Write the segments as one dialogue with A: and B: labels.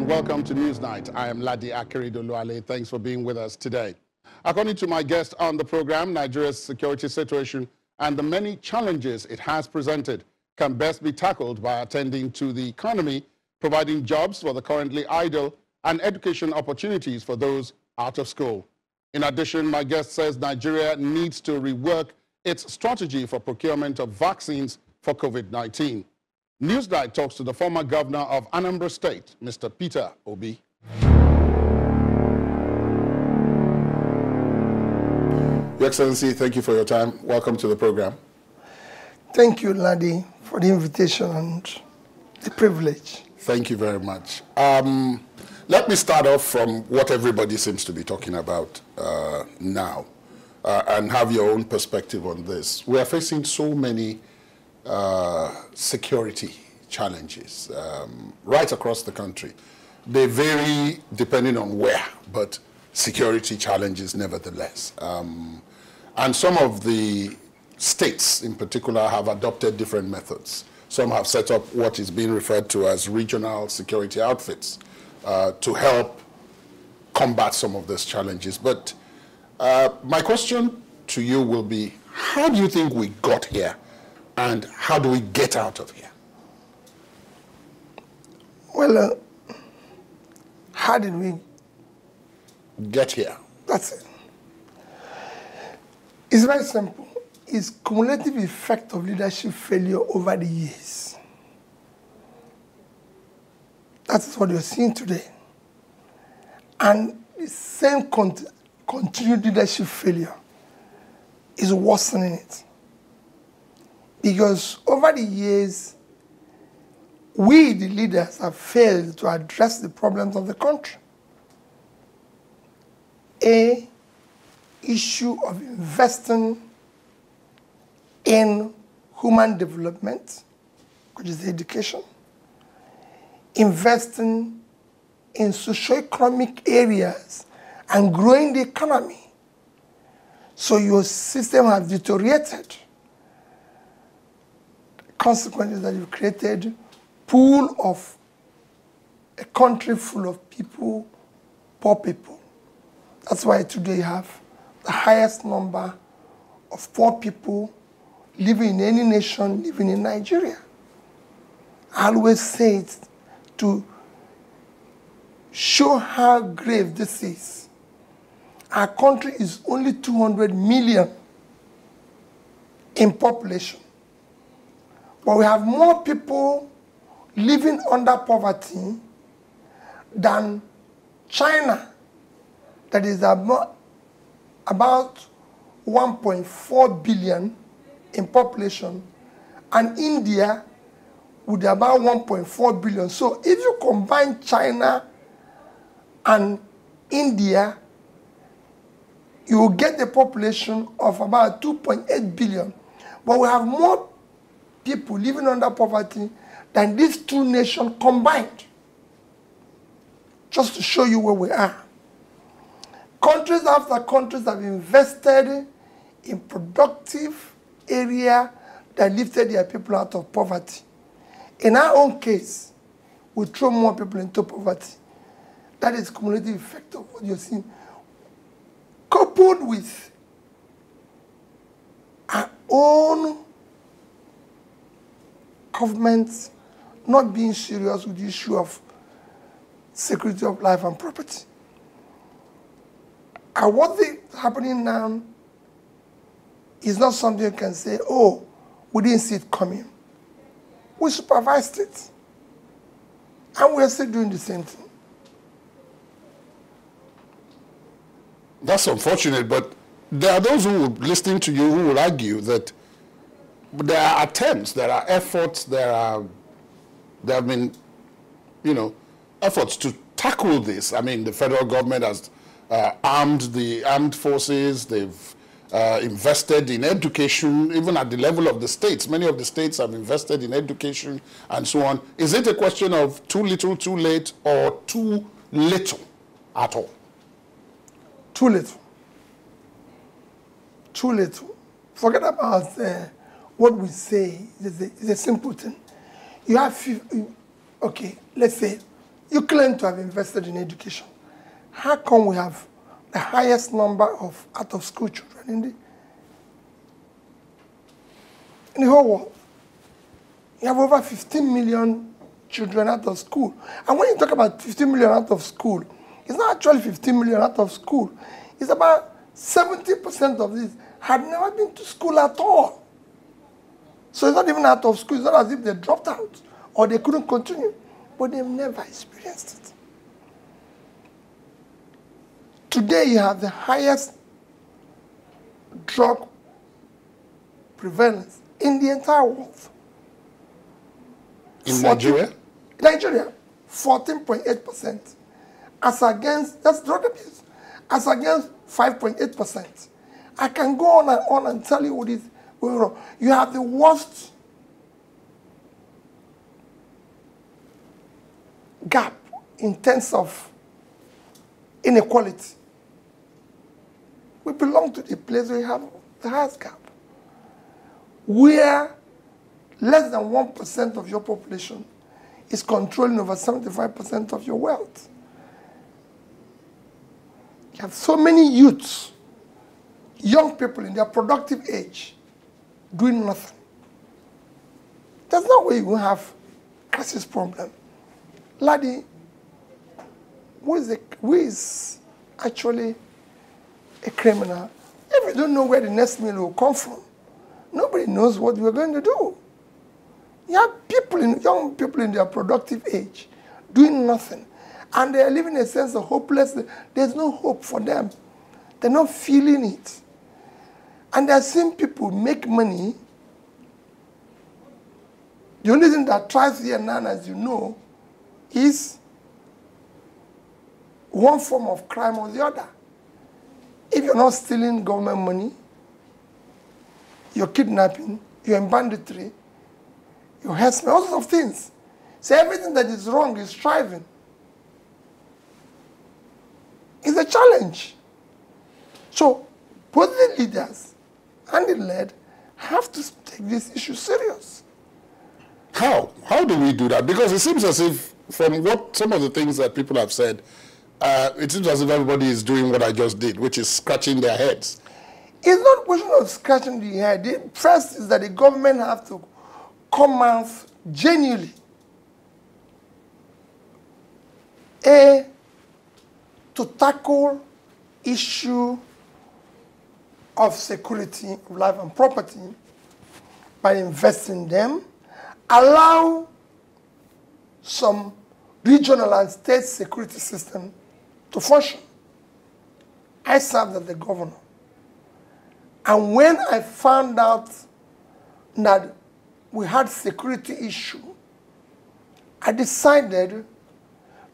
A: welcome to Newsnight. I am Ladi Akeredoluwale. Thanks for being with us today. According to my guest on the program, Nigeria's security situation and the many challenges it has presented can best be tackled by attending to the economy, providing jobs for the currently idle, and education opportunities for those out of school. In addition, my guest says Nigeria needs to rework its strategy for procurement of vaccines for COVID-19. Newsnight talks to the former governor of Anambra State, Mr. Peter Obi. Your Excellency, thank you for your time. Welcome to the program.
B: Thank you, Ladi, for the invitation and the privilege.
A: Thank you very much. Let me start off from what everybody seems to be talking about now and have your own perspective on this. We are facing so many security challenges right across the country. They vary depending on where, but security challenges nevertheless. And some of the states in particular have adopted different methods. Some have set up what is being referred to as regional security outfits to help combat some of those challenges. But my question to you will be, how do you think we got here? And how do we get out of here?
B: Well, how did we
A: get here?
B: That's it. It's very simple. It's cumulative effect of leadership failure over the years. That is what you're seeing today. And the same continued leadership failure is worsening it. Because over the years, we, the leaders, have failed to address the problems of the country. A issue of investing in human development, which is education, investing in socio-economic areas and growing the economy. So your system has deteriorated. Consequences that you've created pool of a country full of people, poor people. That's why today you have the highest number of poor people living in any nation, living in Nigeria. I always say it to show how grave this is. Our country is only 200 million in population. But we have more people living under poverty than China, that is about 1.4 billion in population, and India with about 1.4 billion. So if you combine China and India, you will get a population of about 2.8 billion. But we have more people living under poverty than these two nations combined. Just to show you where we are. Countries after countries have invested in productive area that lifted their people out of poverty. In our own case, we throw more people into poverty. That is cumulative effect of what you're seeing. Coupled with our own government not being serious with the issue of security of life and property. And what is happening now is not something you can say, oh, we didn't see it coming. We supervised it. And we're still doing the same thing.
A: That's unfortunate, but there are those who, listening to you, who will argue that there are attempts, there are efforts, there have been, efforts to tackle this. I mean, the federal government has armed the armed forces. They've invested in education, even at the level of the states. Many of the states have invested in education and so on. Is it a question of too little, too late, or too little at all?
B: Too little. Too little. Forget about what we say. It's a simple thing. You have, okay, let's say You claim to have invested in education. How come we have the highest number of out-of-school children in the whole world? You have over 15 million children out of school. And when you talk about 15 million out of school, it's not actually 15 million out of school. It's about 70% of these had never been to school at all. So it's not even out of school. It's not as if they dropped out or they couldn't continue. But they've never experienced it. Today, you have the highest drug prevalence in the entire world.
A: In Nigeria?
B: Nigeria, 14.8%. As against, that's drug abuse, as against 5.8%. I can go on and tell you what is going wrong. You have the worst gap in terms of inequality. We belong to the place where you have the highest gap, where less than 1% of your population is controlling over 75% of your wealth. You have so many youths, young people in their productive age, doing nothing. There's no way you will have crisis problem. Laddie, who is actually a criminal? If we don't know where the next meal will come from, nobody knows what we're going to do. You have people, young people in their productive age, doing nothing. And they're living a sense of hopelessness. There's no hope for them. They're not feeling it. And they're seeing people make money. The only thing that thrives here now, as you know, is one form of crime or the other. If you're not stealing government money, you're kidnapping, you're in banditry, you're harassment, all sorts of things. So everything that is wrong is thriving. It's a challenge. So both the leaders and the led have to take this issue serious.
A: How? How do we do that? Because it seems as if, from what some of the things that people have said, it seems as if everybody is doing what I just did, which is scratching their heads.
B: It's not a question of scratching the head. The first is that the government have to come out genuinely to tackle issue of security of life and property by investing in them, allow some regional and state security system to function. I served as the governor. And when I found out that we had security issue, I decided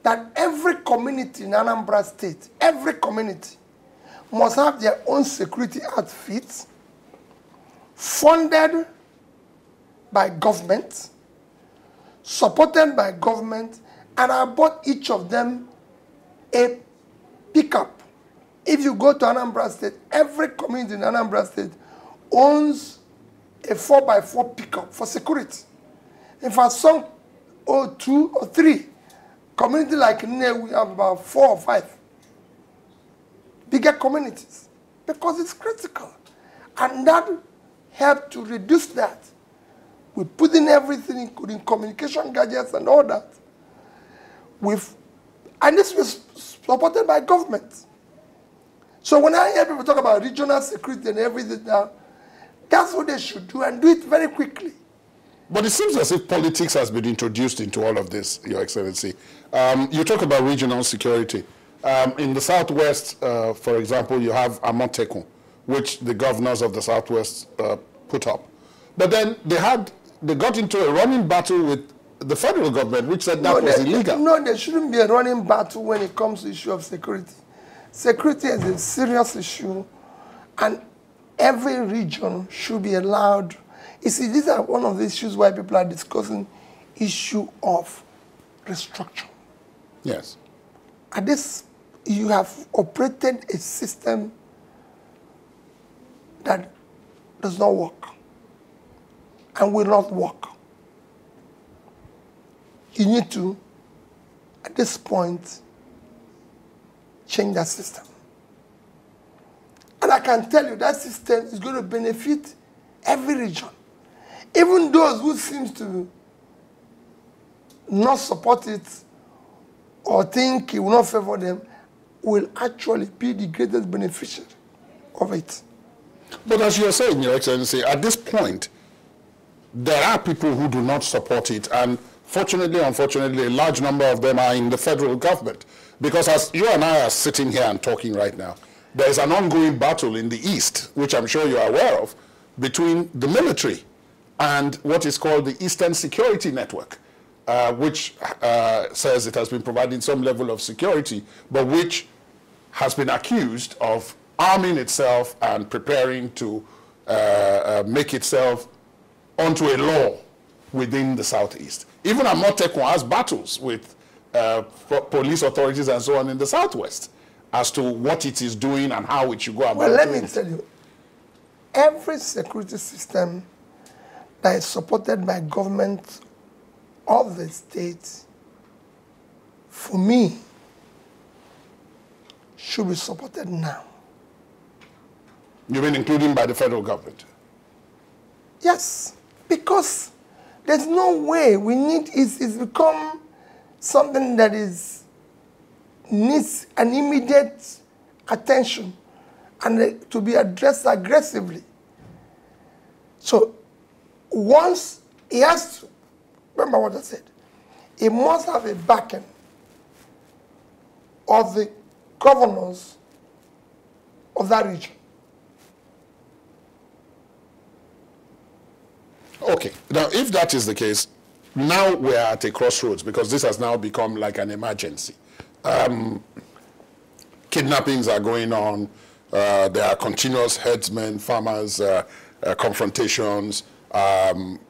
B: that every community in Anambra State, every community, must have their own security outfits, funded by government, supported by government, and I bought each of them a pickup. If you go to Anambra State, every community in Anambra State owns a 4x4 pickup for security. In fact, some or 2 or 3. Community like Nne, we have about 4 or 5 bigger communities because it's critical. And that helped to reduce that. We put in everything, including communication gadgets and all that. And this was supported by government. So when I hear people talk about regional security and everything now, that's what they should do and do it very quickly.
A: But it seems as if politics has been introduced into all of this, Your Excellency. You talk about regional security. In the Southwest, for example, you have Amotekun, which the governors of the Southwest put up. But then they got into a running battle with the federal government, which said that was illegal.
B: No, there shouldn't be a running battle when it comes to the issue of security. Security is a serious issue, and every region should be allowed. You see, these are one of the issues why people are discussing issue of restructure.
A: Yes.
B: And this, you have operated a system that does not work and will not work. You need to at this point, change that system. And I can tell you that system is going to benefit every region. Even those who seem to not support it or think it will not favor them will actually be the greatest beneficiary of it.
A: But as you are saying, Your Excellency, at this point, there are people who do not support it, and fortunately, unfortunately, a large number of them are in the federal government. Because as you and I are sitting here and talking right now, there is an ongoing battle in the East, which I'm sure you are aware of, between the military and what is called the Eastern Security Network, which says it has been providing some level of security, but which has been accused of arming itself and preparing to make itself onto a law within the Southeast. Even Amotekun has battles with police authorities and so on in the Southwest as to what it is doing and how it should go about
B: Well, let
A: doing
B: me tell you, every security system that is supported by government of the state, for me, should be supported now.
A: You mean including by the federal government?
B: Yes, because there's no way we need, it's become something that needs an immediate attention and to be addressed aggressively. So once he has to, remember what I said, he must have a backing of the governors of that region.
A: Okay. Now, if that is the case, now we're at a crossroads because this has now become like an emergency. Kidnappings are going on. There are continuous herdsmen, farmers, confrontations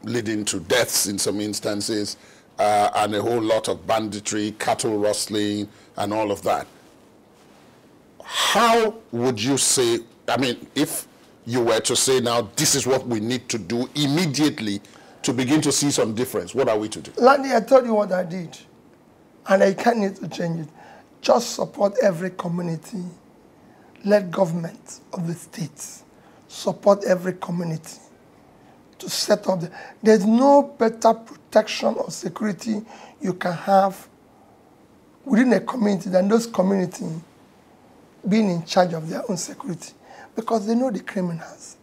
A: leading to deaths in some instances, and a whole lot of banditry, cattle rustling, and all of that. How would you say, I mean, if you were to say now, this is what we need to do immediately to begin to see some difference, what are we to do?
B: Landy, I told you what I did, and I can't need to change it. Just support every community. Let government of the states support every community to set up. There's no better protection or security you can have within a community than those communities being in charge of their own security, because they know the criminals.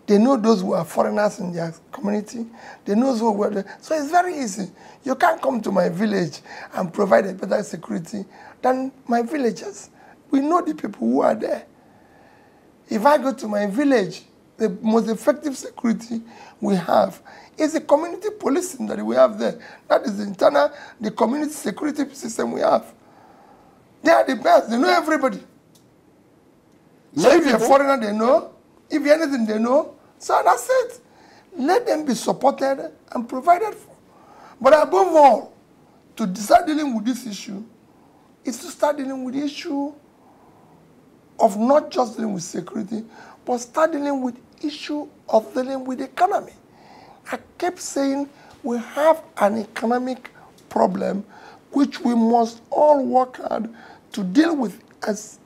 B: They know those who are foreigners in their community. They know those who are there. So it's very easy. You can't come to my village and provide a better security than my villagers. We know the people who are there. If I go to my village, the most effective security we have is the community policing that we have there. That is the community security system we have. They are the best. They know everybody. So if you're a foreigner, they know. If you're anything, they know. So that's it. Let them be supported and provided for. But above all, to start dealing with this issue is to start dealing with the issue of not just dealing with security, but start dealing with the issue of dealing with the economy. I kept saying we have an economic problem which we must all work hard to deal with as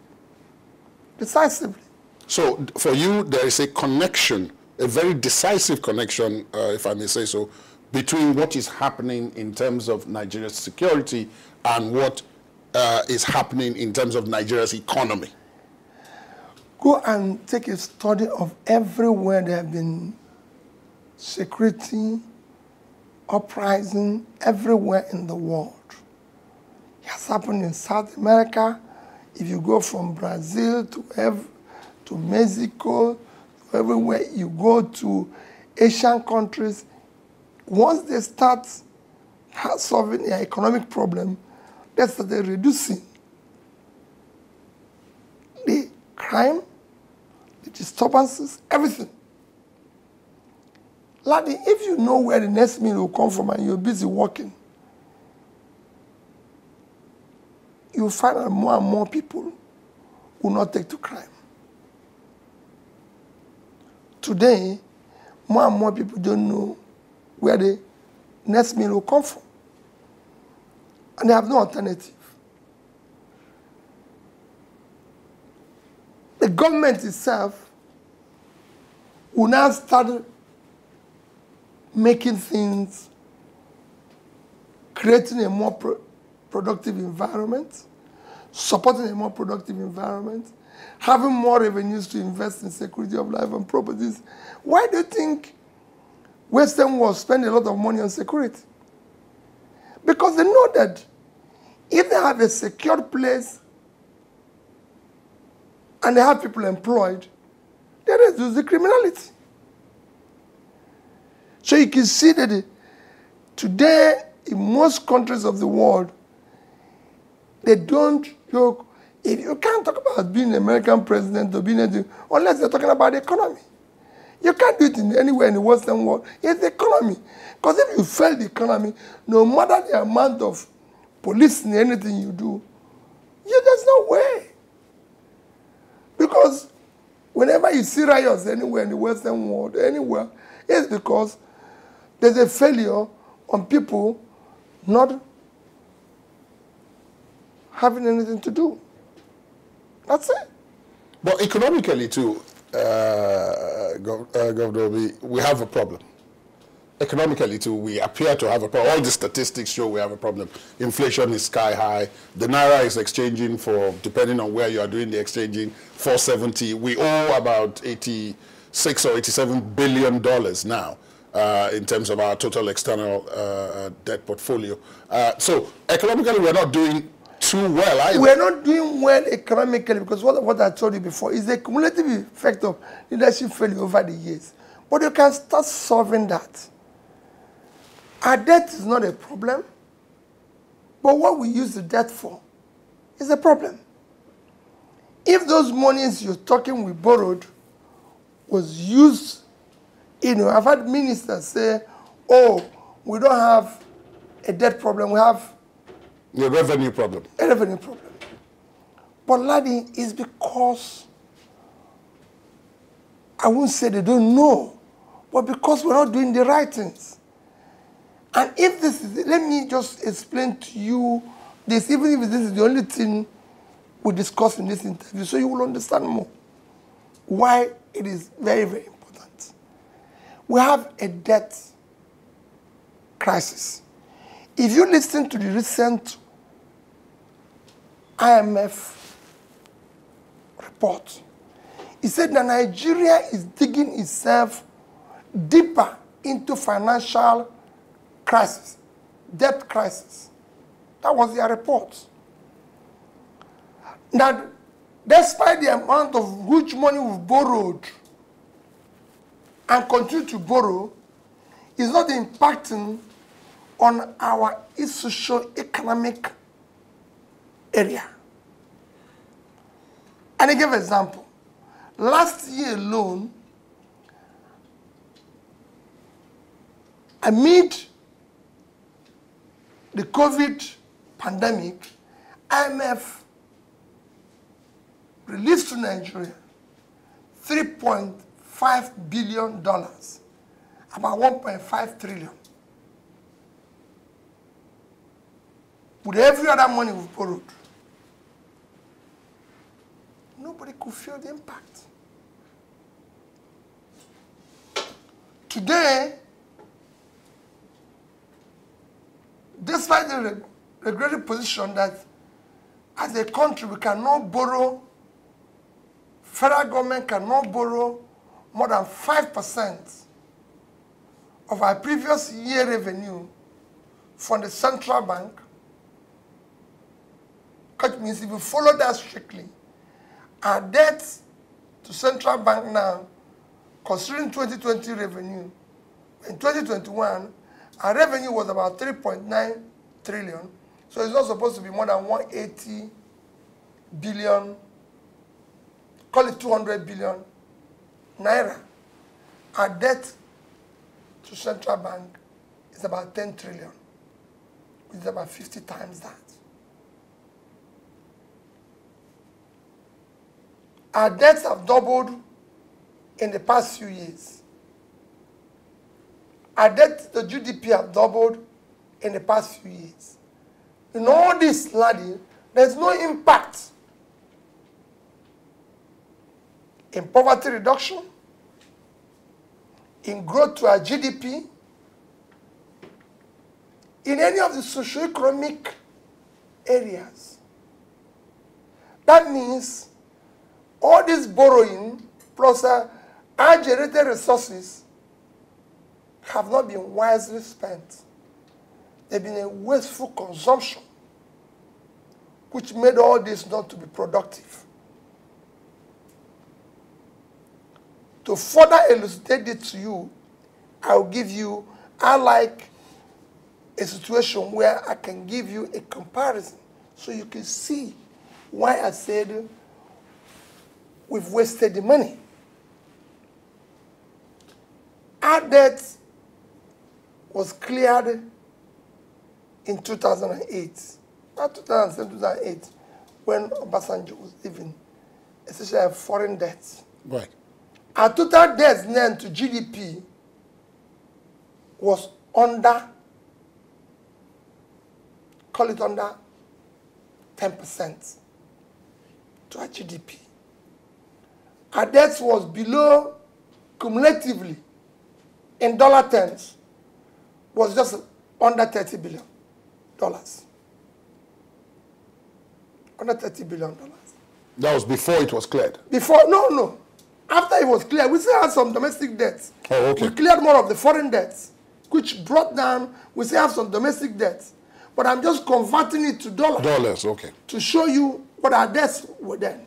B: decisively.
A: So for you, there is a connection, a very decisive connection, if I may say so, between what is happening in terms of Nigeria's security and what is happening in terms of Nigeria's economy.
B: Go and take a study of everywhere there have been security, uprising, everywhere in the world. It has happened in South America. If you go from Brazil to Mexico, everywhere you go to Asian countries, once they start solving their economic problem, they start reducing the crime, the disturbances, everything. Laddie, if you know where the next meal will come from and you're busy working, you'll find that more and more people will not take to crime. Today, more and more people don't know where the next meal will come from. And they have no alternative. The government itself will now start making things, creating a more productive environment, supporting a more productive environment, having more revenues to invest in security of life and properties. Why do you think Western world spend a lot of money on security? Because they know that if they have a secured place and they have people employed, they reduce the criminality. So you can see that today, in most countries of the world, they don't joke. You can't talk about being an American president or being anything unless they're talking about the economy. You can't do it anywhere in the Western world. It's the economy. Because if you fail the economy, no matter the amount of policing anything you do, there's no way. Because whenever you see riots anywhere in the Western world, anywhere, it's because there's a failure on people not having anything to do. That's it.
A: But economically too, Governor, we have a problem. Economically too, we appear to have a problem. All the statistics show we have a problem. Inflation is sky high. The Naira is exchanging for, depending on where you are doing the exchanging, 470. We owe about 86 or 87 billion dollars now. In terms of our total external debt portfolio. So economically, we're not doing too well either.
B: We're not doing well economically because what I told you before is the cumulative effect of leadership failure over the years. But you can start solving that. Our debt is not a problem, but what we use the debt for is a problem. If those monies you're talking we borrowed was used, I've had ministers say, oh, we don't have a debt problem, we have
A: a revenue problem.
B: A revenue problem. But Ladi, it's because, I won't say they don't know, but because we're not doing the right things. And if this is, let me just explain to you this, even if this is the only thing we discuss in this interview, so you will understand more why it is very, very important. We have a debt crisis. If you listen to the recent IMF report, it said that Nigeria is digging itself deeper into financial crisis, debt crisis. That was their report. Now, despite the amount of huge money we've borrowed and continue to borrow, is not impacting on our socio-economic area. And I give an example. Last year alone, amid the COVID pandemic, IMF released to Nigeria $3.5 billion, about 1.5 trillion. With every other money we've borrowed, nobody could feel the impact. Today, despite the regretted position that as a country we cannot borrow, federal government cannot borrow more than 5% of our previous year revenue from the central bank, which means if we follow that strictly, our debt to central bank now, considering 2020 revenue, in 2021, our revenue was about 3.9 trillion, so it's not supposed to be more than 180 billion, call it 200 billion naira. Our debt to central bank is about 10 trillion, which is about 50 times that. Our debts have doubled in the past few years. Our debt to GDP have doubled in the past few years. In all this, Ladi, there's no impact in poverty reduction, in growth to our GDP, in any of the socio-economic areas. That means all this borrowing plus our generated resources have not been wisely spent. They've been a wasteful consumption, which made all this not to be productive. To further elucidate it to you, I'll give you, I like a situation where I can give you a comparison so you can see why I said we've wasted the money. Our debt was cleared in 2008, not 2007, 2008, when Obasanjo was living, especially foreign debts.
A: Right.
B: Our total debt then to GDP was under, call it under 10% to our GDP. Our debt was below, cumulatively, in dollar terms, was just under $30 billion. Under $30 billion.
A: That was before it was cleared?
B: Before, no. After it was cleared, we still had some domestic debts.
A: Oh, okay.
B: We cleared more of the foreign debts, which brought down, we still have some domestic debts. But I'm just converting it to dollars.
A: Dollars, okay.
B: To show you what our debts were then.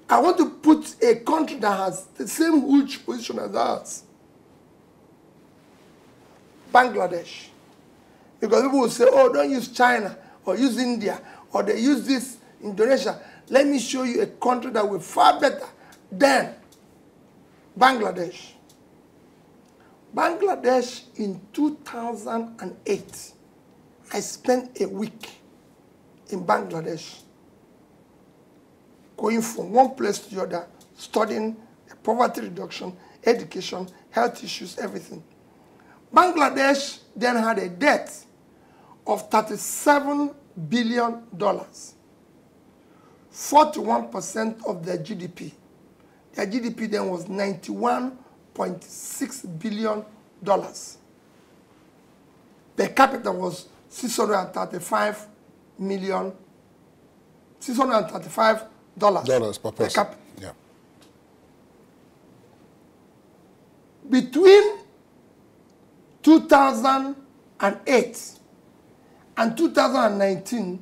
B: I want to put a country that has the same huge position as ours. Bangladesh. Because people will say, oh, don't use China, or use India, or they use this, Indonesia. Let me show you a country that will far better than Bangladesh. Bangladesh in 2008, I spent a week in Bangladesh, going from one place to the other, studying poverty reduction, education, health issues, everything. Bangladesh then had a debt of $37 billion, 41% of their GDP. Their GDP then was $91.6 billion. Per capita was $635
A: dollars per person.
B: Capita.
A: Yeah.
B: Between 2008 and 2019,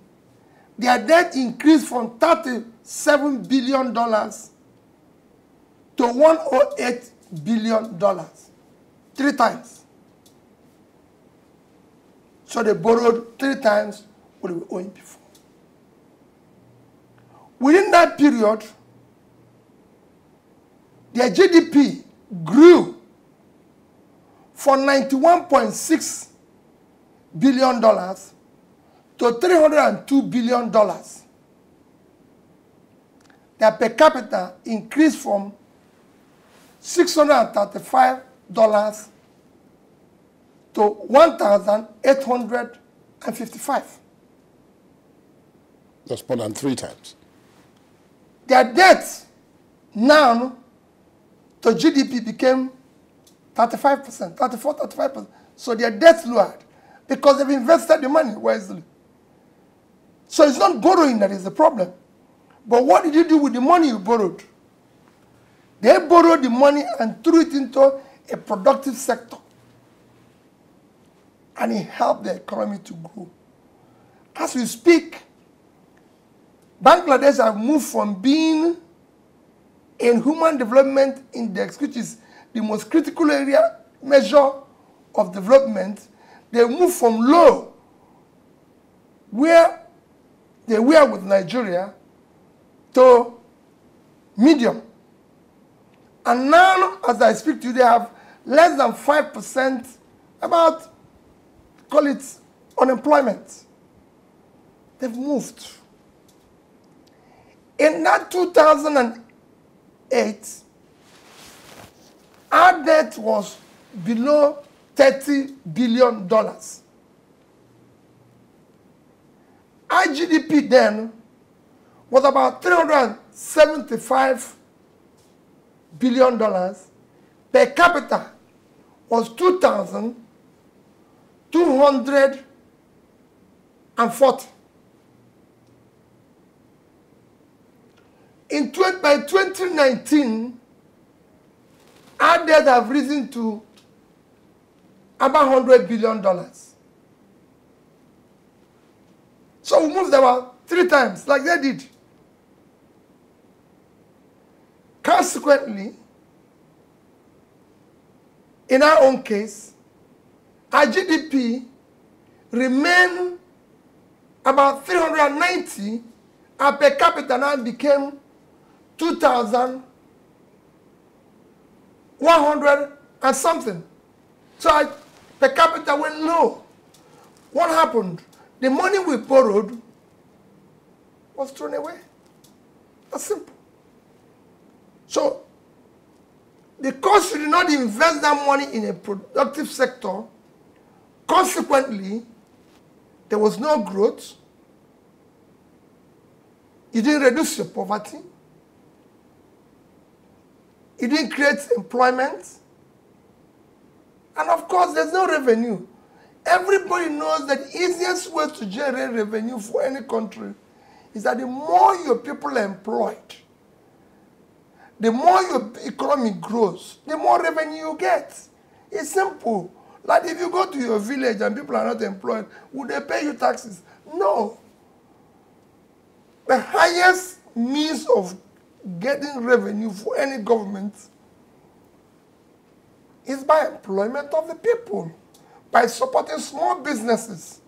B: their debt increased from $37 billion to $108 billion. 3 times. So they borrowed 3 times what they were owing before. Within that period, their GDP grew from $91.6 billion to $302 billion. Their per capita increased from $635 to $1,855.
A: That's more than 3 times.
B: Their debt now to GDP became 35%, 34, 35%. So their debt lowered because they've invested the money wisely. So it's not borrowing that is the problem. But what did you do with the money you borrowed? They borrowed the money and threw it into a productive sector. And it helped the economy to grow. As we speak, Bangladesh have moved from being in Human Development Index, which is the most critical area measure of development. They moved from low, where they were with Nigeria, to medium. And now, as I speak to you, they have less than 5%, about, call it, unemployment. They've moved. In that 2008, our debt was below $30 billion. Our GDP then was about $375 billion. Per capita was 2,240. By 2019, our debt have risen to about $100 billion. So we moved about 3 times, like they did. Consequently, in our own case, our GDP remained about 390, and per capita now became 2,100 and something. So per capita went low. What happened? The money we borrowed was thrown away. That's simple. So, because you did not invest that money in a productive sector, consequently, there was no growth. You didn't reduce your poverty. You didn't create employment. And of course, there's no revenue. Everybody knows that the easiest way to generate revenue for any country is that the more your people are employed, the more your economy grows, the more revenue you get. It's simple. Like if you go to your village and people are not employed, would they pay you taxes? No. The highest means of getting revenue for any government is by employment of the people, by supporting small businesses.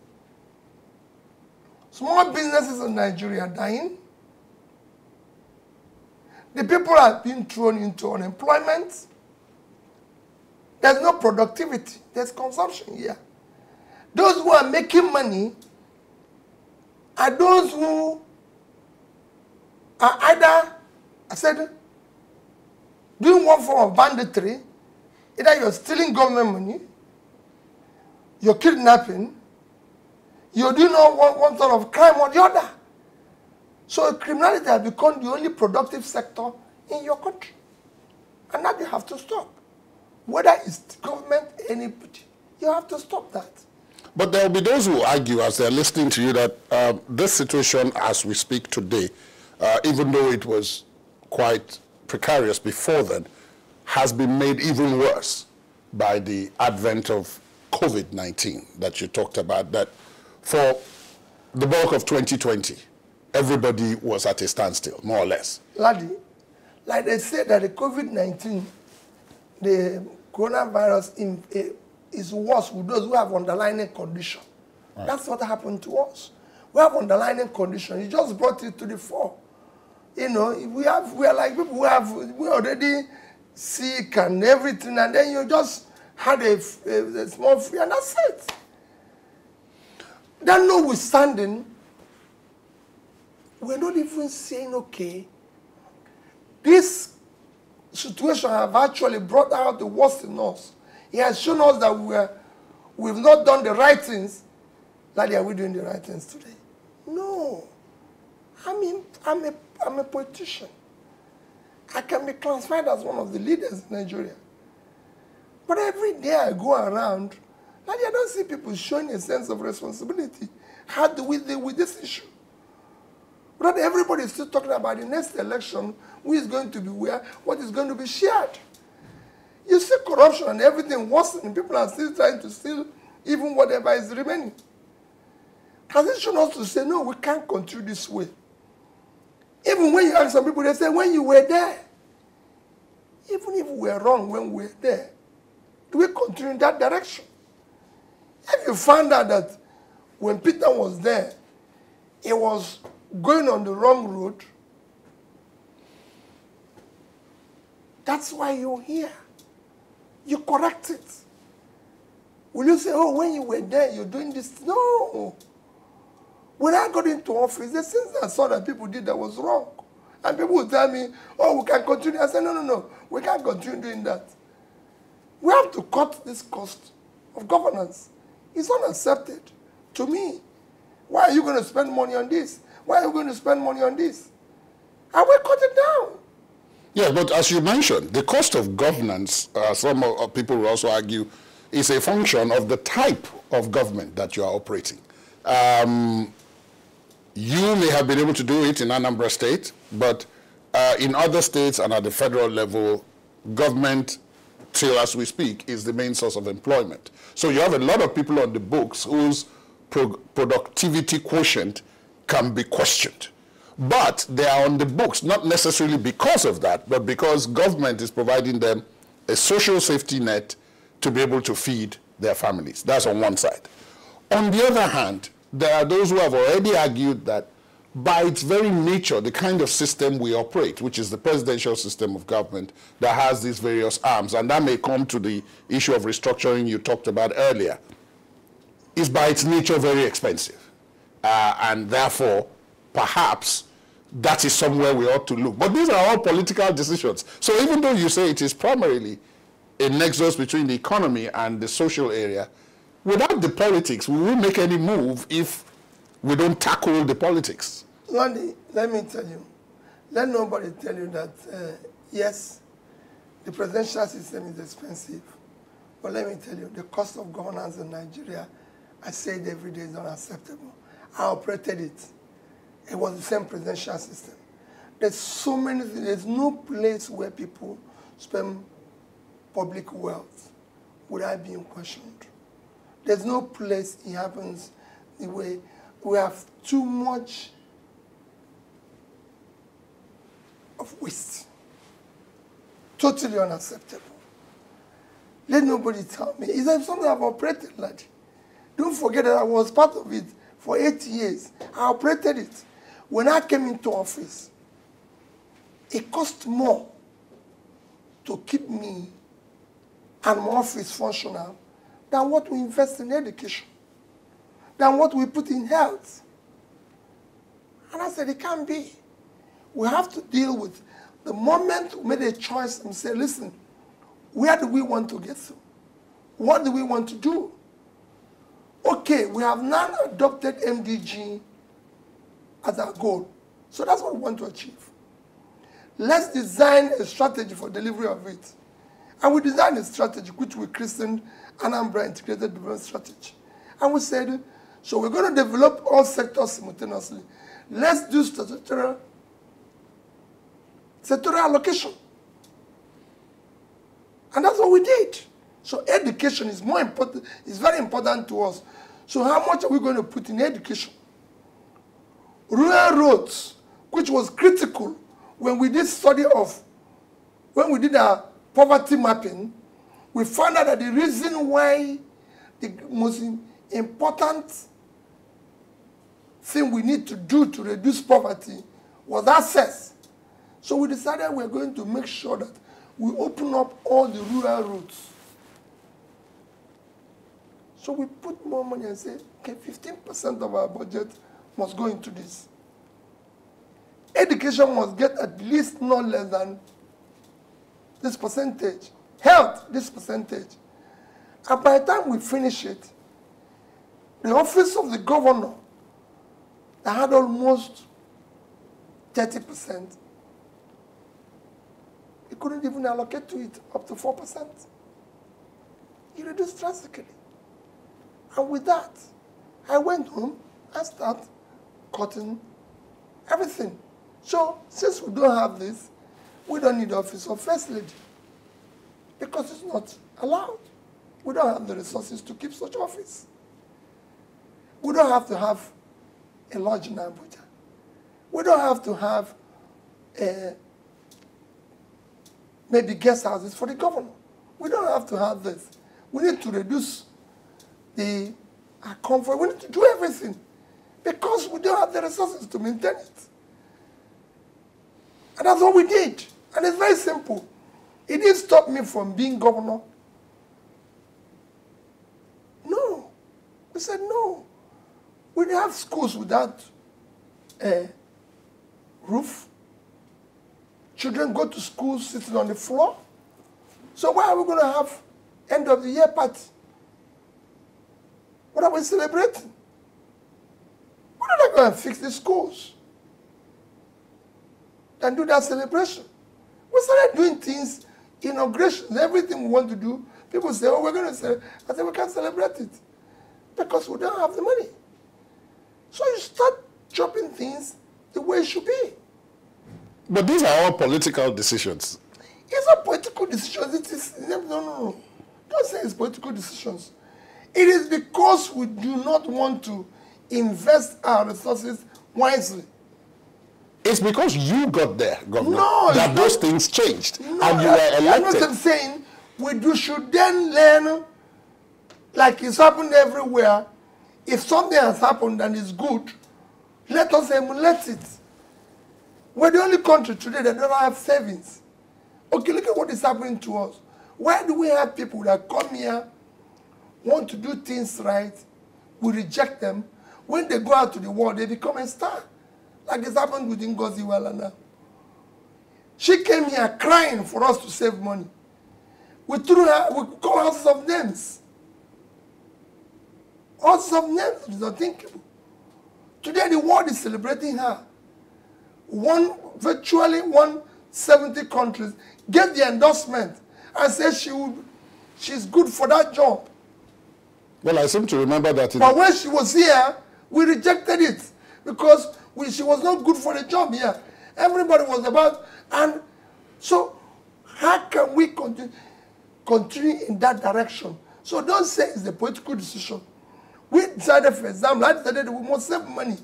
B: Small businesses in Nigeria are dying. The people are being thrown into unemployment. There's no productivity. There's consumption here. Those who are making money are those who are either, I said, doing one form of banditry. Either you're stealing government money, you're kidnapping, you're doing one sort of crime or the other. So criminality has become the only productive sector in your country. And that you have to stop. Whether it's government, anybody, you have to stop that.
A: But there will be those who argue, as they're listening to you, that this situation as we speak today, even though it was quite precarious before then, has been made even worse by the advent of COVID-19 that you talked about, that for the bulk of 2020, everybody was at a standstill, more or less.
B: Laddie, like they said that the COVID-19, the coronavirus is worse with those who have underlying condition. Right. That's what happened to us. We have underlying condition. You just brought it to the fore. You know, we are like people who we already sick and everything, and then you just had a small flu, and that's it. Then notwithstanding, we're not even saying, okay, this situation have actually brought out the worst in us. It has shown us that we've not done the right things. Like, are we doing the right things today? No. I'm a politician. I can be classified as one of the leaders in Nigeria. But every day I go around, like, I don't see people showing a sense of responsibility. How do we deal with this issue? But everybody is still talking about the next election, who is going to be where, what is going to be shared. You see corruption and everything worsening. People are still trying to steal even whatever is remaining. Has it shown us to say, no, we can't continue this way? Even when you ask some people, they say, when you were there, even if we were wrong when we were there, do we continue in that direction? If you found out that when Peter was there, he was going on the wrong road, that's why you're here. You correct it. Will you say, oh, when you were there, you're doing this? No. When I got into office, the things I saw that people did that was wrong. And people would tell me, oh, we can continue. I said, no, we can't continue doing that. We have to cut this cost of governance. It's unaccepted to me. Why are you going to spend money on this? Why are you going to spend money on this? And we cut it down.
A: Yeah, but as you mentioned, the cost of governance, some people will also argue, is a function of the type of government that you are operating. You may have been able to do it in Anambra State, but in other states and at the federal level, government, till as we speak, is the main source of employment. So you have a lot of people on the books whose productivity quotient can be questioned. But they are on the books, not necessarily because of that, but because government is providing them a social safety net to be able to feed their families. That's on one side. On the other hand, there are those who have already argued that by its very nature, the kind of system we operate, which is the presidential system of government that has these various arms, and that may come to the issue of restructuring you talked about earlier, is by its nature very expensive. And therefore, perhaps that is somewhere we ought to look. But these are all political decisions. So even though you say it is primarily a nexus between the economy and the social area, without the politics, we won't make any move if we don't tackle the politics.
B: Lundy, let me tell you, let nobody tell you that, yes, the presidential system is expensive. But let me tell you, the cost of governance in Nigeria, I say it every day, is unacceptable. I operated it. It was the same presidential system. There's so many things. There's no place where people spend public wealth without being questioned. There's no place it happens the way we have too much of waste. Totally unacceptable. Let nobody tell me. Is there something I've operated like? Don't forget that I was part of it for 8 years. I operated it. When I came into office, it cost more to keep me and my office functional than what we invest in education, than what we put in health. And I said, it can't be. We have to deal with the moment we made a choice and say, listen, where do we want to get to? What do we want to do? Okay, we have now adopted MDG as our goal. So that's what we want to achieve. Let's design a strategy for delivery of it. And we designed a strategy which we christened Anambra Integrated Development Strategy. And we said, so we're going to develop all sectors simultaneously. Let's do sectoral allocation. And that's what we did. So education is more important, is very important to us. So how much are we going to put in education? Rural roads, which was critical when we did when we did our poverty mapping, we found out that the reason why the most important thing we need to do to reduce poverty was access. So we decided we're going to make sure that we open up all the rural roads. So we put more money and say, okay, 15% of our budget must go into this. Education must get at least no less than this percentage. Health, this percentage. And by the time we finish it, the office of the governor that had almost 30%, he couldn't even allocate to it up to 4%. He reduced drastically. And with that, I went home and started cutting everything. So, since we don't have this, we don't need the office of First Lady because it's not allowed. We don't have the resources to keep such office. We don't have to have a lodge in Abuja. We don't have to have maybe guest houses for the governor. We don't have to have this. We need to reduce our comfort. We need to do everything because we don't have the resources to maintain it. And that's what we did. And it's very simple. It didn't stop me from being governor. No. We said no. We have schools without a roof. Children go to school sitting on the floor. So why are we going to have end of the year party? What are we celebrating? Why don't I go and fix the schools and do that celebration? We started doing things, inaugurations, everything we want to do. People say, oh, we're going to celebrate. I say, we can't celebrate it because we don't have the money. So you start chopping things the way it should be.
A: But these are all political decisions.
B: It's not political decisions. It is, no. Don't say it's political decisions. It is because we do not want to invest our resources wisely.
A: It's because you got there, Governor,
B: No,
A: that those things changed
B: No,
A: and you were elected.
B: I'm not saying we should then learn, like it's happened everywhere. If something has happened and it's good, let us emulate it. We're the only country today that don't have savings. Okay, look at what is happening to us. Why do we have people that come here, want to do things right, we reject them? When they go out to the world, they become a star. Like it's happened with Ngozi Iweala now. She came here crying for us to save money. We threw her, we call houses of names. Houses of names is unthinkable. Today the world is celebrating her. Virtually 170 countries get the endorsement and say she's good for that job.
A: Well, I seem to remember that.
B: But when she was here, we rejected it because she was not good for the job here. Everybody was about, and so how can we continue in that direction? So don't say it's a political decision. We decided, for example, I decided we must save money.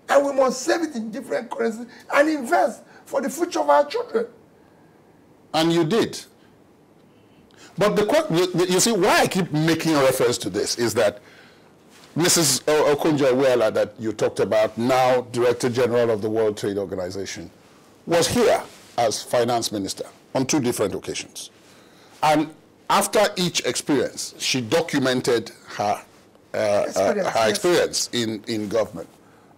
B: And we must save it in different currencies and invest for the future of our children.
A: And you did. But you see, why I keep making reference to this is that Mrs. Okonjo-Iweala that you talked about, now Director General of the World Trade Organization, was here as finance minister on 2 different occasions. And after each experience, she documented her experience in government.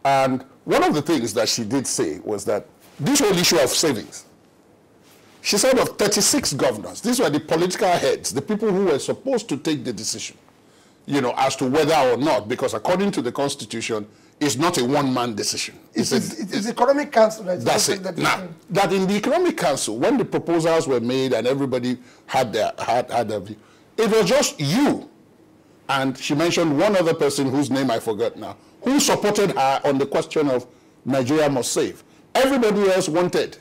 A: And one of the things that she did say was that this whole issue of savings, she said of 36 governors, these were the political heads, the people who were supposed to take the decision, as to whether or not, because according to the Constitution, it's not a one-man decision.
B: It is the Economic Council
A: that's it. Now, that in the Economic Council, when the proposals were made and everybody had their view, it was just you. And she mentioned one other person whose name I forgot now, who supported her on the question of Nigeria must save. Everybody else wanted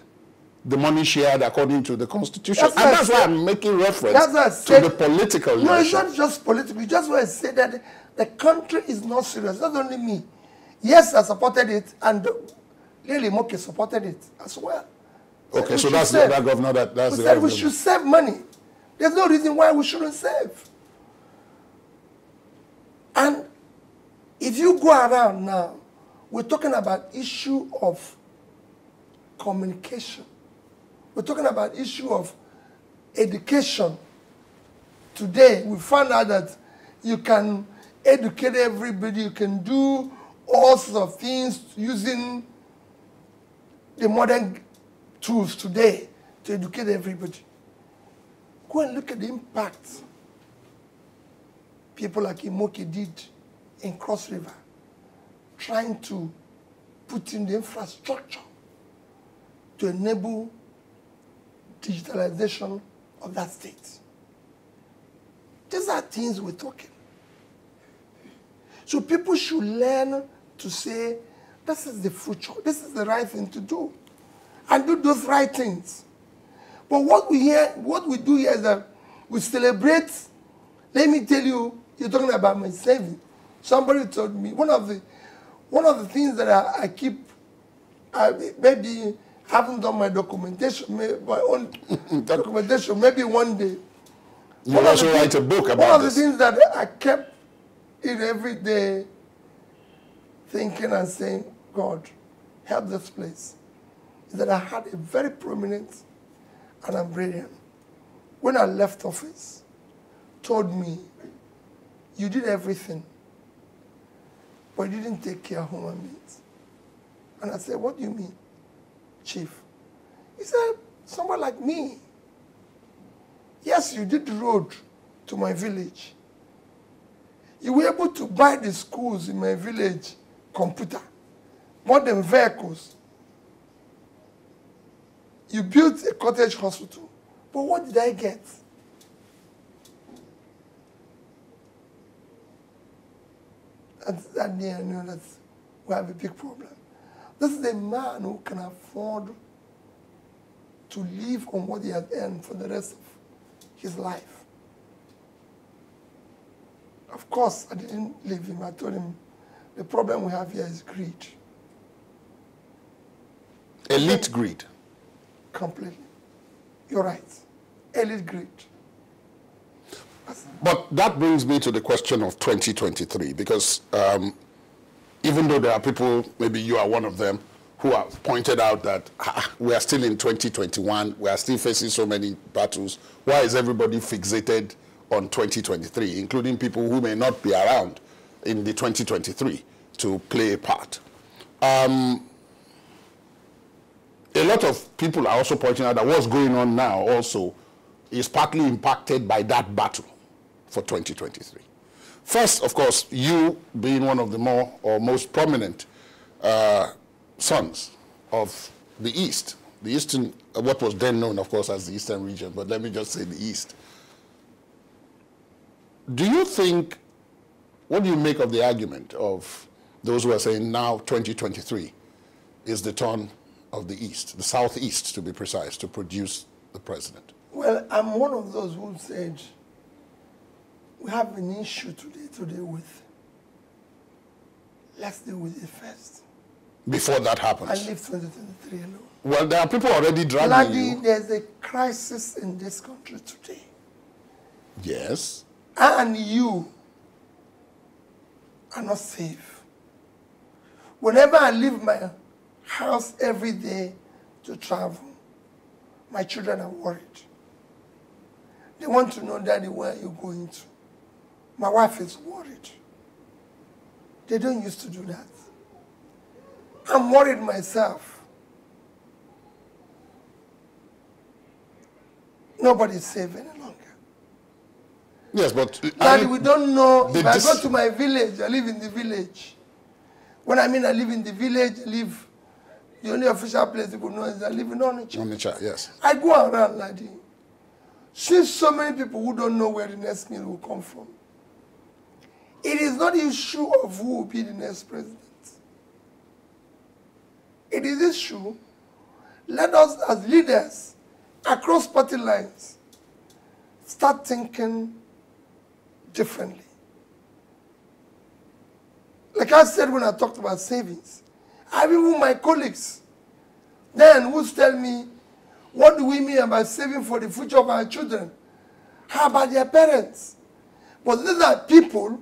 A: the money shared according to the Constitution. That's why I'm making reference to the political
B: No, it's not just political. It's just why I say that the country is not serious. Not only me. Yes, I supported it, and Lily Moke supported it as well.
A: Okay, so that's the other governor that's
B: the said we should save money. There's no reason why we shouldn't save. And if you go around now, we're talking about issue of communication. We're talking about issue of education. Today, we found out that you can educate everybody. You can do all sorts of things using the modern tools today to educate everybody. Go and look at the impact people like Imoke did in Cross River, trying to put in the infrastructure to enable digitalization of that state. These are things we're talking. So people should learn to say, this is the future, this is the right thing to do, and do those right things. But what we do here is that we celebrate. Let me tell you, you're talking about my saving. Somebody told me, one of the things that I keep, maybe haven't done my documentation, my own documentation, maybe one day.
A: You also write a book about this.
B: One of the things that I kept in every day thinking and saying, God, help this place, is that I had a very prominent and I'm brilliant. When I left office, told me, you did everything, but you didn't take care of human beings. And I said, what do you mean, Chief? He said, someone like me. Yes, you did the road to my village. You were able to buy the schools in my village computer, modern vehicles. You built a cottage hospital, but what did I get? That day I knew that we have a big problem. This is a man who can afford to live on what he has earned for the rest of his life. Of course, I didn't leave him. I told him, the problem we have here is greed.
A: Elite greed.
B: Completely. You're right. Elite greed.
A: But that brings me to the question of 2023, because even though there are people, maybe you are one of them, who have pointed out that we are still in 2021, we are still facing so many battles. Why is everybody fixated on 2023, including people who may not be around in the 2023 to play a part? A lot of people are also pointing out that what's going on now also is partly impacted by that battle for 2023. First, of course, you being one of the more or most prominent sons of the East, the Eastern, what was then known, of course, as the Eastern region, but let me just say the East. Do you think, what do you make of the argument of those who are saying now 2023 is the turn of the East, the Southeast to be precise, to produce the president?
B: Well, I'm one of those who said we have an issue today to deal with. Let's deal with it first.
A: Before that happens.
B: I leave 2023 alone.
A: Well, there are people already dragging you.
B: There's a crisis in this country today.
A: Yes.
B: And you are not safe. Whenever I leave my house every day to travel, my children are worried. They want to know, Daddy, where are you going to? My wife is worried. They don't used to do that. I'm worried myself. Nobody's safe any longer.
A: Yes, but...
B: Daddy, we don't know. If I go to my village, I live in the village. When I mean I live in the village, the only official place people know is I live in Onitsha.
A: Onitsha, yes.
B: I go around, laddie. See so many people who don't know where the next meal will come from. It is not the issue of who will be the next president. It is the issue, let us as leaders across party lines start thinking differently. Like I said when I talked about savings, I have even my colleagues then who tell me, what do we mean about saving for the future of our children? How about their parents? But these are people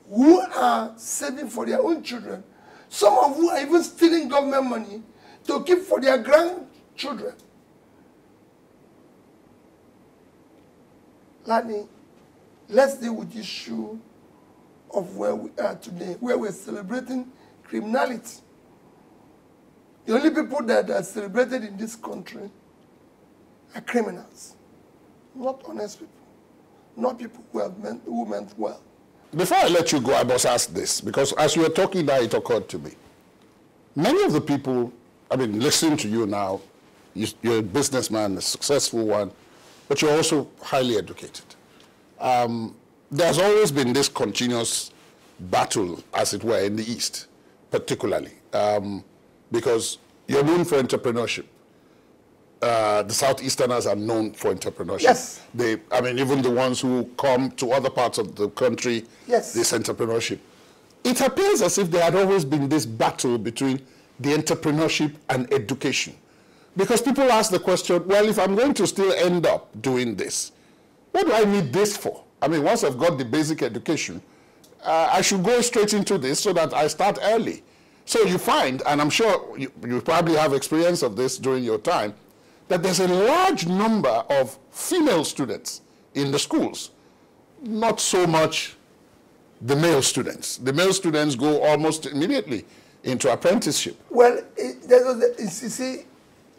B: who are saving for their own children. Some of whom are even stealing government money to keep for their grandchildren. Lani, let's deal with the issue of where we are today, where we're celebrating criminality. The only people that are celebrated in this country are criminals, not honest people, not people who meant well.
A: Before I let you go, I must ask this, because as you were talking now, it occurred to me. Many of the people, I mean, listening to you now, you're a businessman, a successful one, but you're also highly educated. There's always been this continuous battle, as it were, in the East, particularly, because you're known for entrepreneurship. The Southeasterners are known for entrepreneurship.
B: Yes.
A: I mean, even the ones who come to other parts of the country,
B: yes,
A: this entrepreneurship. It appears as if there had always been this battle between the entrepreneurship and education. Because people ask the question, well, if I'm going to still end up doing this, what do I need this for? I mean, once I've got the basic education, I should go straight into this so that I start early. So you find, and I'm sure you probably have experience of this during your time, that there's a large number of female students in the schools, not so much the male students. The male students go almost immediately into apprenticeship.
B: Well, you see,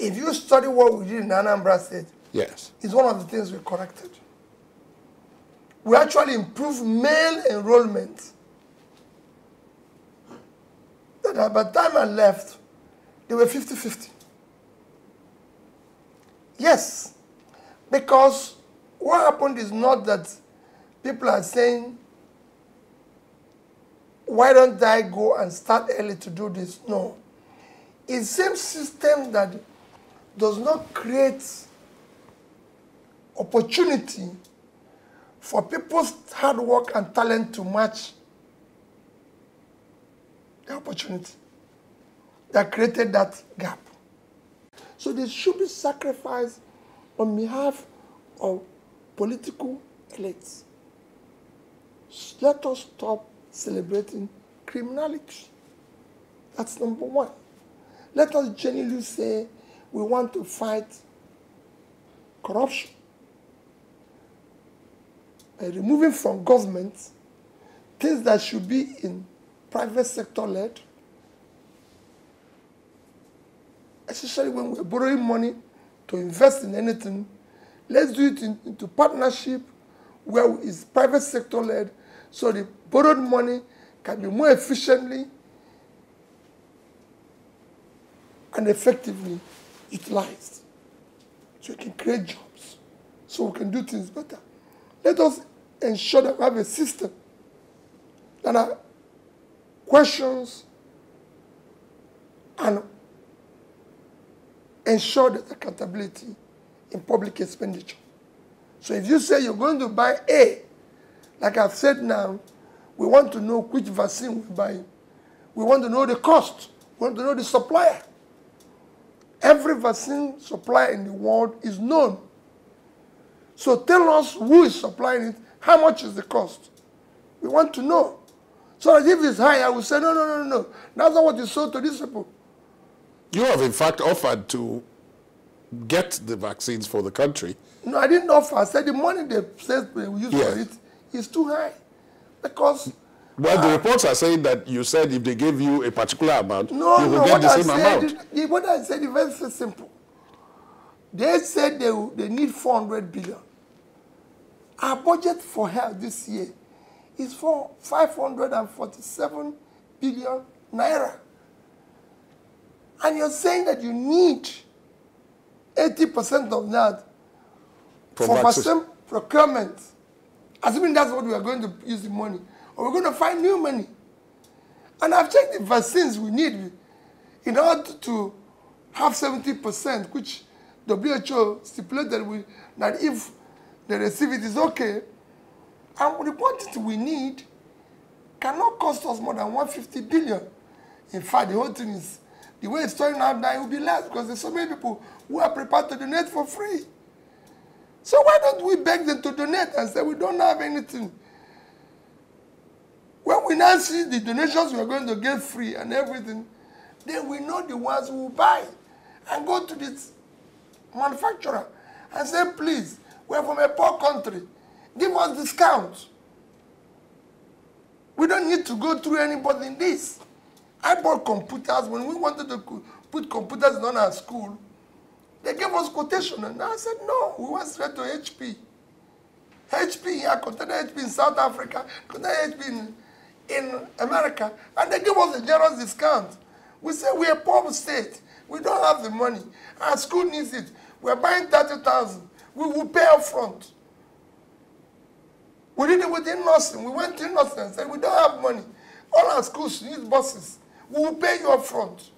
B: if you study what we did in Anambra State,
A: yes,
B: it's one of the things we corrected. We actually improved male enrollment that by the time I left, they were 50-50. Yes, because what happened is not that people are saying, why don't I go and start early to do this? No. It's the same system that does not create opportunity for people's hard work and talent to match the opportunity that created that gap. So there should be sacrifice on behalf of political elites. Let us stop celebrating criminality. That's number one. Let us genuinely say we want to fight corruption by removing from government things that should be in private sector led, especially when we're borrowing money to invest in anything. Let's do it into partnership where it's private sector led, so the borrowed money can be more efficiently and effectively utilized. So we can create jobs, so we can do things better. Let us ensure that we have a system that are questions and ensure that accountability in public expenditure. So if you say you're going to buy A, like I've said now, we want to know which vaccine we're buying. We want to know the cost. We want to know the supplier. Every vaccine supplier in the world is known. So tell us who is supplying it, how much is the cost. We want to know. So that if it's high, I will say, no. That's not what you sold to these people.
A: You have, in fact, offered to get the vaccines for the country.
B: No, I didn't offer. I said the money they said they use for it is too high. Because...
A: Well, the reports are saying that you said if they gave you a particular amount, you will get the same amount.
B: What I said is very simple. They said they need 400 billion. Our budget for health this year is for 547 billion naira. And you're saying that you need 80% of that for vaccine procurement. Assuming that's what we are going to use the money. Or we're going to find new money. And I've checked the vaccines we need in order to have 70%, which WHO stipulated that if they receive it is okay. And the quantity we need cannot cost us more than 150 billion. In fact, the whole thing is, the way it's turning out now, it will be less because there's so many people who are prepared to donate for free. So why don't we beg them to donate and say we don't have anything? When we now see the donations we are going to get free and everything, then we know the ones who will buy and go to this manufacturer and say, please, we're from a poor country. Give us discounts. We don't need to go through anybody in this. I bought computers. When we wanted to put computers in our school, they gave us quotation. And I said, no, we went straight to HP. HP here, container HP in South Africa, container HP in America. And they gave us a generous discount. We said, we're a poor state. We don't have the money. Our school needs it. We're buying 30,000. We will pay up front. We did it within nursing. We went to nursing and said, we don't have money. All our schools need buses. We will pay you up front.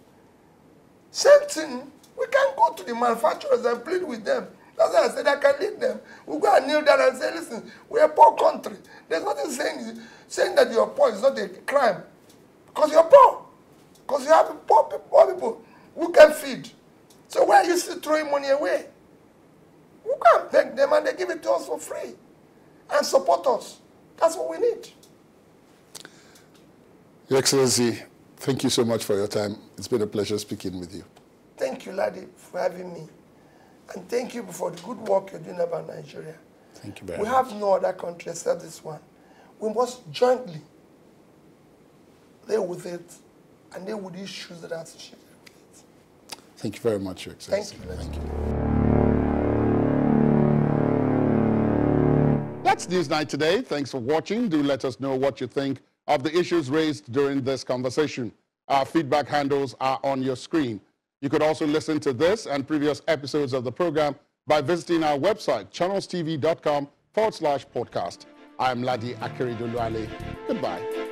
B: Same thing, we can go to the manufacturers and plead with them. That's why I said I can lead them. We'll go and kneel down and say, listen, we're a poor country. There's nothing saying that you're poor is not a crime. Because you're poor. Because you have poor people who can feed. So why are you still throwing money away? We can beg them and they give it to us for free. And support us. That's what we need.
A: Your Excellency, thank you so much for your time. It's been a pleasure speaking with you.
B: Thank you, Ladi, for having me. And thank you for the good work you're doing about Nigeria.
A: Thank you very much.
B: We have no other country except this one. We must jointly deal with it and deal with the issues that are associated with it.
A: Thank you very much, Your Excellency.
B: Thank you.
A: Thank you. That's Newsnight today. Thanks for watching. Do let us know what you think of the issues raised during this conversation. Our feedback handles are on your screen. You could also listen to this and previous episodes of the program by visiting our website, channelstv.com/podcast. I'm Ladi Akeredoluwale. Goodbye.